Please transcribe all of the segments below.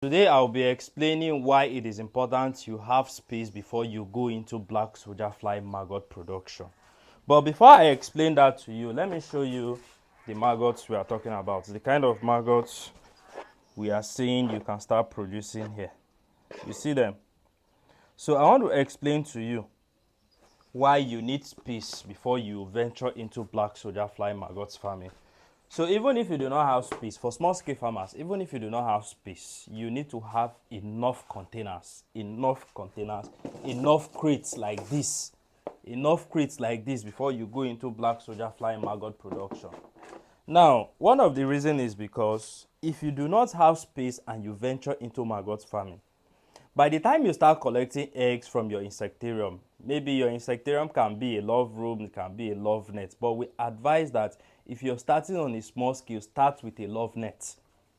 Today I'll be explaining why it is important you have space before you go into black soldier fly maggot production. But before I explain that to you, let me show you the maggots we are talking about. The kind of maggots we are seeing you can start producing here. You see them? So I want to explain to you why you need space before you venture into black soldier fly maggots farming. So even if you do not have space, for small scale farmers, even if you do not have space, you need to have enough containers, enough crates like this before you go into black soldier fly maggot production. Now, one of the reasons is because if you do not have space and you venture into maggot farming, by the time you start collecting eggs from your insectarium, maybe your insectarium can be a love room, it can be a love net, but we advise that if you're starting on a small scale, start with a love net.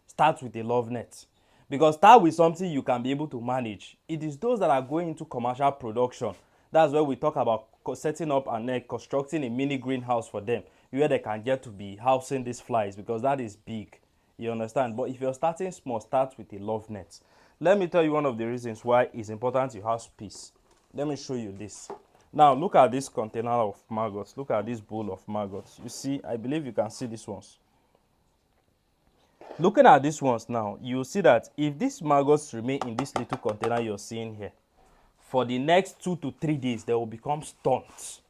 Start with a love net. Because start with something you can be able to manage. It is those that are going into commercial production. That's where we talk about setting up and then constructing a mini greenhouse for them, where they can get to be housing these flies, because that is big. You understand? But if you're starting small, start with a love net. Let me tell you one of the reasons why it's important you have space. Let me show you this. Now, look at this container of maggots. Look at this bowl of maggots. You see, I believe you can see these ones. Looking at these ones now, you see that if these maggots remain in this little container you're seeing here, for the next 2 to 3 days, they will become stunts.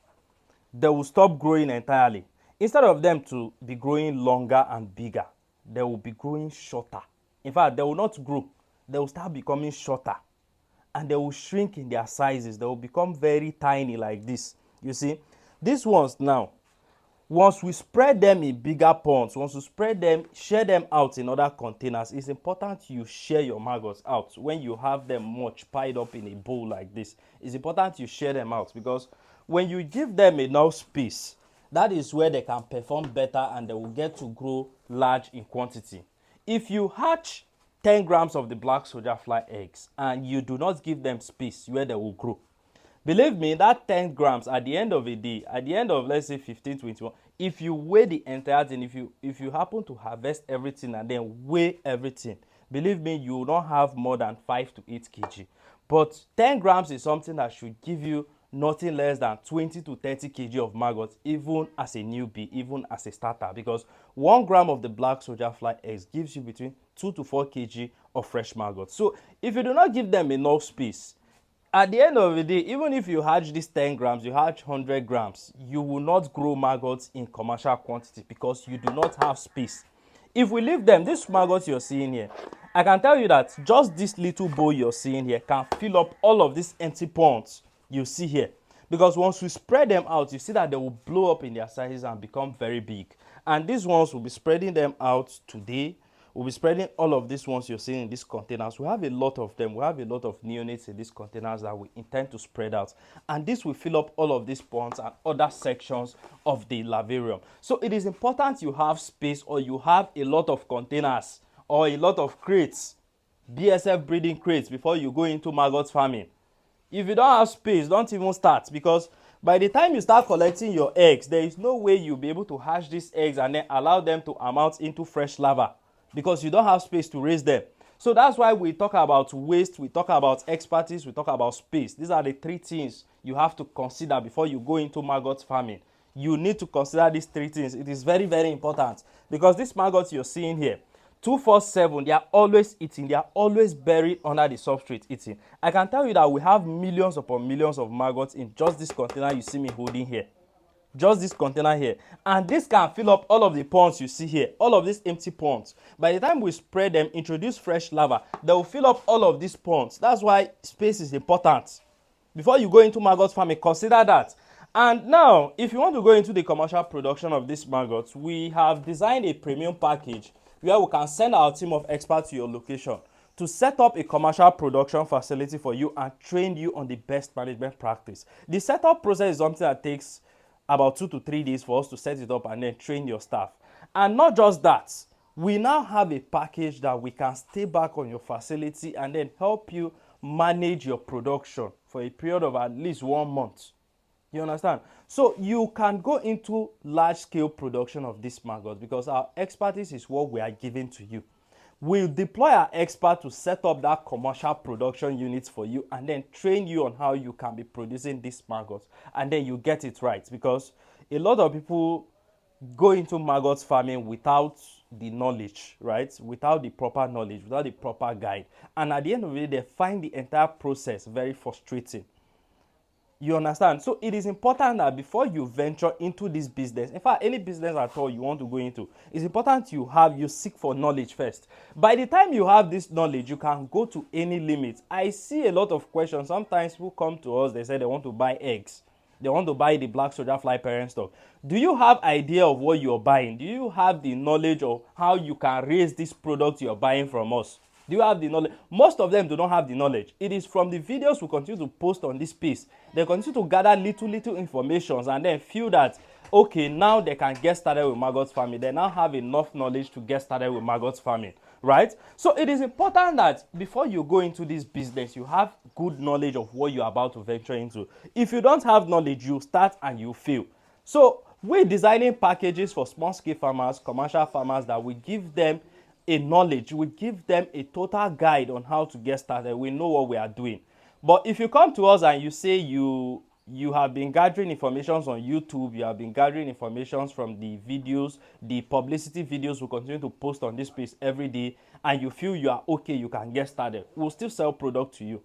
They will stop growing entirely. Instead of them to be growing longer and bigger, they will be growing shorter. In fact, they will not grow. They will start becoming shorter. And they will shrink in their sizes. They will become very tiny like this. You see, these ones now, once we spread them in bigger ponds, once we spread them, share them out in other containers, it's important you share your maggots out. When you have them much piled up in a bowl like this, it's important you share them out, because when you give them enough space, that is where they can perform better and they will get to grow large in quantity. If you hatch 10 grams of the black soldier fly eggs and you do not give them space where they will grow, believe me, that 10 grams at the end of a day, at the end of let's say 15, 21, if you weigh the entire thing, if you happen to harvest everything and then weigh everything, believe me, you will not have more than 5 to 8 kg. But 10 grams is something that should give you nothing less than 20 to 30 kg of maggots, even as a newbie, even as a starter, because 1 gram of the black soldier fly eggs gives you between 2 to 4 kg of fresh maggots. So if you do not give them enough space, at the end of the day, even if you hatch these 10 grams, you hatch 100 grams, you will not grow maggots in commercial quantity because you do not have space. If we leave them, these maggots you're seeing here, I can tell you that just this little bowl you're seeing here can fill up all of these empty ponds you see here. Because once we spread them out, you see that they will blow up in their sizes and become very big. And these ones will be spreading them out today. We'll be spreading all of these ones you're seeing in these containers. We have a lot of them. We have a lot of neonates in these containers that we intend to spread out. And this will fill up all of these ponds and other sections of the larvarium. So it is important you have space, or you have a lot of containers or a lot of crates, BSF breeding crates, before you go into maggot farming. If you don't have space, don't even start, because by the time you start collecting your eggs, there is no way you'll be able to hatch these eggs and then allow them to amount into fresh larvae, because you don't have space to raise them. So that's why we talk about waste, we talk about expertise, we talk about space. These are the 3 things you have to consider before you go into maggot farming. You need to consider these 3 things. It is very, very important, because these maggots you're seeing here, 247, they are always eating. They are always buried under the substrate eating. I can tell you that we have millions upon millions of maggots in just this container you see me holding here. Just this container here. And this can fill up all of the ponds you see here. All of these empty ponds. By the time we spread them, introduce fresh larvae, they will fill up all of these ponds. That's why space is important. Before you go into maggot farming, consider that. And now, if you want to go into the commercial production of these maggots, we have designed a premium package where we can send our team of experts to your location to set up a commercial production facility for you and train you on the best management practice. The setup process is something that takes about 2 to 3 days for us to set it up and then train your staff. And not just that, we now have a package that we can stay back on your facility and then help you manage your production for a period of at least 1 month. You understand? So you can go into large-scale production of these maggots, because our expertise is what we are giving to you. We'll deploy our expert to set up that commercial production unit for you and then train you on how you can be producing these maggots, and then you get it right, because a lot of people go into maggot farming without the knowledge, right? Without the proper knowledge, without the proper guide. And at the end of the day, they find the entire process very frustrating. You understand? So it is important that before you venture into this business, in fact, any business at all you want to go into, it's important you seek for knowledge first. By the time you have this knowledge, you can go to any limit. I see a lot of questions. Sometimes people come to us, they say they want to buy eggs. They want to buy the black soldier fly parent stock. Do you have idea of what you're buying? Do you have the knowledge of how you can raise this product you're buying from us? Do you have the knowledge? Most of them do not have the knowledge. It is from the videos we continue to post on this space. They continue to gather little informations and then feel that, okay, now they can get started with maggot farming. They now have enough knowledge to get started with maggot farming, right? So it is important that before you go into this business, you have good knowledge of what you're about to venture into. If you don't have knowledge, you start and you fail. So we're designing packages for small-scale farmers, commercial farmers, that we give them a knowledge, we give them a total guide on how to get started. We know what we are doing. But if you come to us and you say you have been gathering informations on YouTube, you have been gathering informations from the videos, the publicity videos we continue to post on this space every day, and you feel you are okay, you can get started, we'll still sell product to you.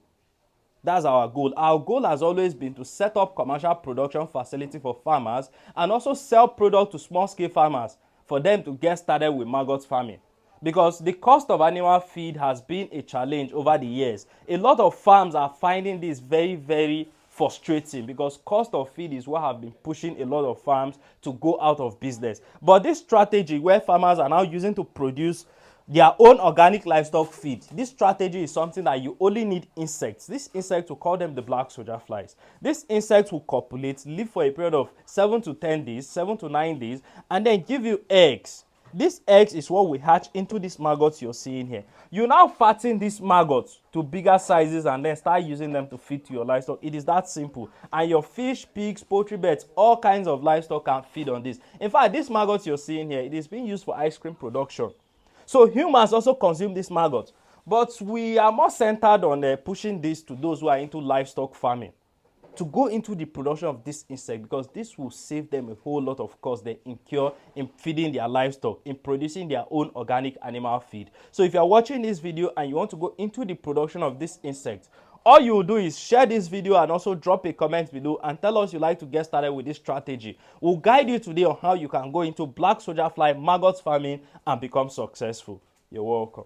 That's our goal. Our goal has always been to set up commercial production facility for farmers and also sell product to small-scale farmers for them to get started with maggot farming. Because the cost of animal feed has been a challenge over the years. A lot of farms are finding this very frustrating, because cost of feed is what have been pushing a lot of farms to go out of business. But this strategy where farmers are now using to produce their own organic livestock feed, this strategy is something that you only need insects. These insects, will call them the black soldier flies. These insects will copulate, live for a period of 7 to 10 days, 7 to 9 days, and then give you eggs. These eggs is what we hatch into these maggots you're seeing here. You now fatten these maggots to bigger sizes and then start using them to feed to your livestock. It is that simple. And your fish, pigs, poultry beds, all kinds of livestock can feed on this. In fact, these maggots you're seeing here, it is being used for ice cream production. So humans also consume these maggots. But we are more centered on pushing this to those who are into livestock farming, to go into the production of this insect, because this will save them a whole lot of cost they incur in feeding their livestock, in producing their own organic animal feed. So if you are watching this video and you want to go into the production of this insect, all you will do is share this video and also drop a comment below and tell us you'd like to get started with this strategy. We'll guide you today on how you can go into black soldier fly maggot farming and become successful. You're welcome.